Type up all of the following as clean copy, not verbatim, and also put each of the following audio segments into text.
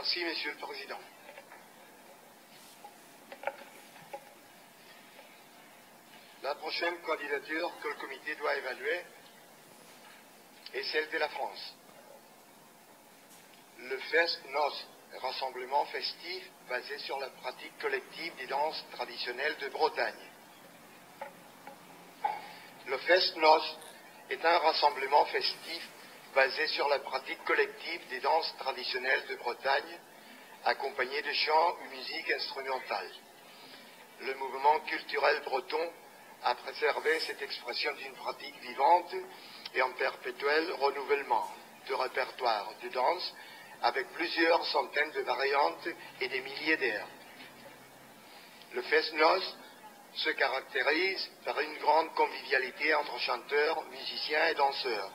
Merci, Monsieur le Président. La prochaine candidature que le comité doit évaluer est celle de la France. Le Fest Nos, rassemblement festif basé sur la pratique collective des danses traditionnelles de Bretagne. Le Fest Nos est un rassemblement festif basé sur la pratique collective des danses traditionnelles de Bretagne, accompagné de chants ou musique instrumentale. Le mouvement culturel breton a préservé cette expression d'une pratique vivante et en perpétuel renouvellement de répertoire de danse avec plusieurs centaines de variantes et des milliers d'airs. Le Fest Nos se caractérise par une grande convivialité entre chanteurs, musiciens et danseurs,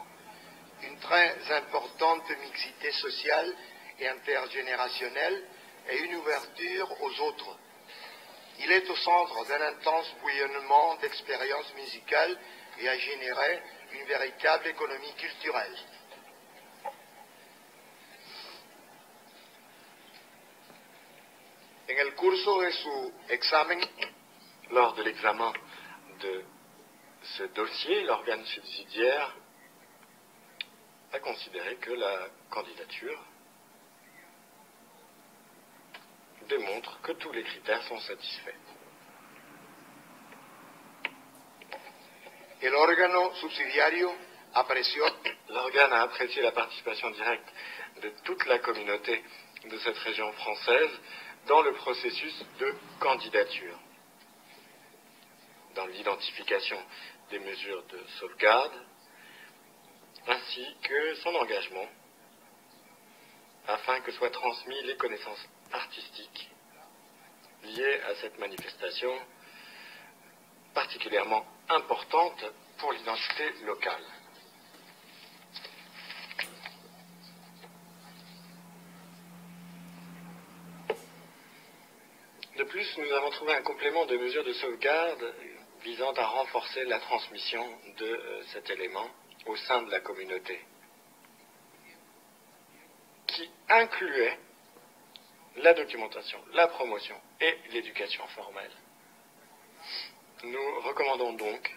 une très importante mixité sociale et intergénérationnelle et une ouverture aux autres. Il est au centre d'un intense bouillonnement d'expériences musicales et a généré une véritable économie culturelle. En el curso de su examen, lors de l'examen de ce dossier, l'organe subsidiaire a considéré que la candidature démontre que tous les critères sont satisfaits. el órgano subsidiario apreció L'organe a apprécié la participation directe de toute la communauté de cette région française dans le processus de candidature, dans l'identification des mesures de sauvegarde, ainsi que son engagement afin que soient transmises les connaissances artistiques liées à cette manifestation particulièrement importante pour l'identité locale. De plus, nous avons trouvé un complément de mesures de sauvegarde visant à renforcer la transmission de cet élément au sein de la communauté, qui incluait la documentation, la promotion et l'éducation formelle. Nous recommandons donc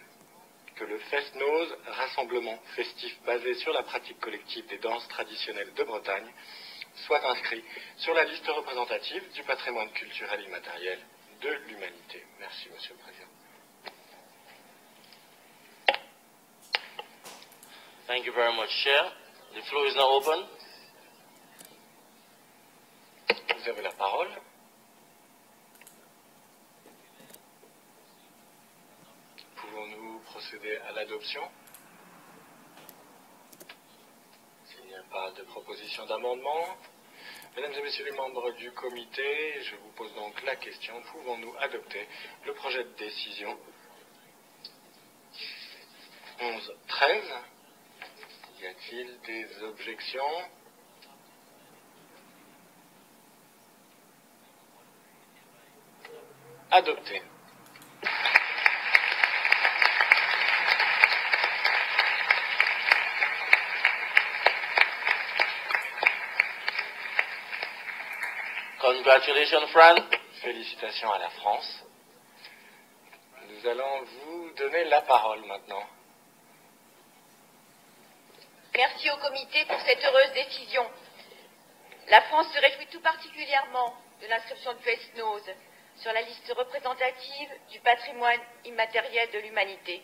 que le Fest Nos, rassemblement festif basé sur la pratique collective des danses traditionnelles de Bretagne, soit inscrit sur la liste représentative du patrimoine culturel immatériel de l'humanité. Merci, Monsieur le Président. Thank you very much, Chair. The floor is now open. Vous avez la parole. Pouvons-nous procéder à l'adoption? S'il n'y a pas de proposition d'amendement, Mesdames et Messieurs les membres du comité, je vous pose donc la question, pouvons-nous adopter le projet de décision 11-13? Y a-t-il des objections? Adopté. Congratulations, friend. Félicitations à la France. Nous allons vous donner la parole maintenant. Merci au comité pour cette heureuse décision. La France se réjouit tout particulièrement de l'inscription de Fest Nos sur la liste représentative du patrimoine immatériel de l'humanité.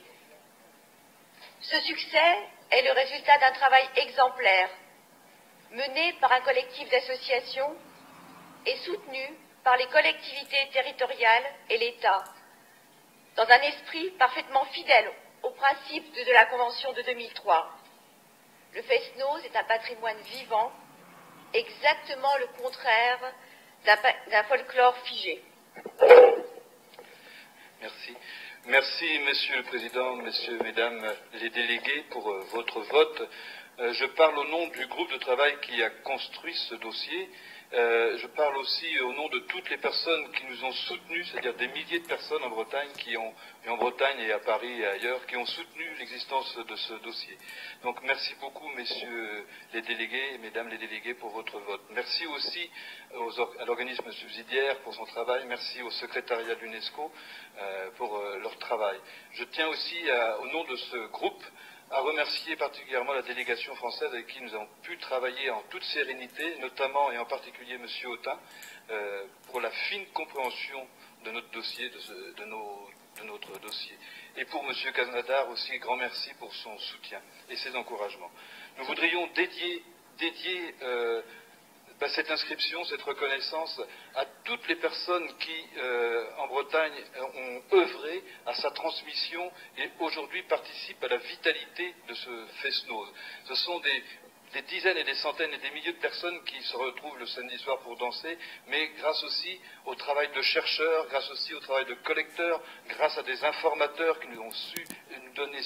Ce succès est le résultat d'un travail exemplaire mené par un collectif d'associations et soutenu par les collectivités territoriales et l'État, dans un esprit parfaitement fidèle aux principes de la Convention de 2003. Le Fest Nos est un patrimoine vivant, exactement le contraire d'un folklore figé. Merci. Merci, Monsieur le Président, Messieurs, Mesdames les délégués, pour votre vote. Je parle au nom du groupe de travail qui a construit ce dossier. Je parle aussi au nom de toutes les personnes qui nous ont soutenus, c'est-à-dire des milliers de personnes en Bretagne, en Bretagne et à Paris et ailleurs, qui ont soutenu l'existence de ce dossier. Donc merci beaucoup, messieurs les délégués et mesdames les délégués, pour votre vote. Merci aussi à l'organisme subsidiaire pour son travail. Merci au secrétariat de l'UNESCO pour leur travail. Je tiens aussi, au nom de ce groupe, à remercier particulièrement la délégation française avec qui nous avons pu travailler en toute sérénité, notamment et en particulier M. Autain, pour la fine compréhension de notre dossier, de notre dossier. Et pour M. Cazenadar aussi, grand merci pour son soutien et ses encouragements. Nous voudrions dédier cette inscription, cette reconnaissance à toutes les personnes qui, en Bretagne, ont œuvré à sa transmission et aujourd'hui participent à la vitalité de ce Fest-Noz. Ce sont des dizaines et des centaines et des milliers de personnes qui se retrouvent le samedi soir pour danser, mais grâce aussi au travail de chercheurs, grâce aussi au travail de collecteurs, grâce à des informateurs qui nous ont su nous donner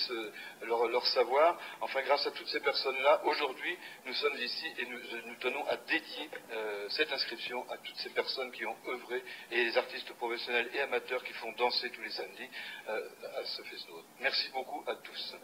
leur savoir, enfin grâce à toutes ces personnes-là, aujourd'hui nous sommes ici et nous tenons à dédier cette inscription à toutes ces personnes qui ont œuvré et les artistes professionnels et amateurs qui font danser tous les samedis à ce Fest-Noz. Merci beaucoup à tous.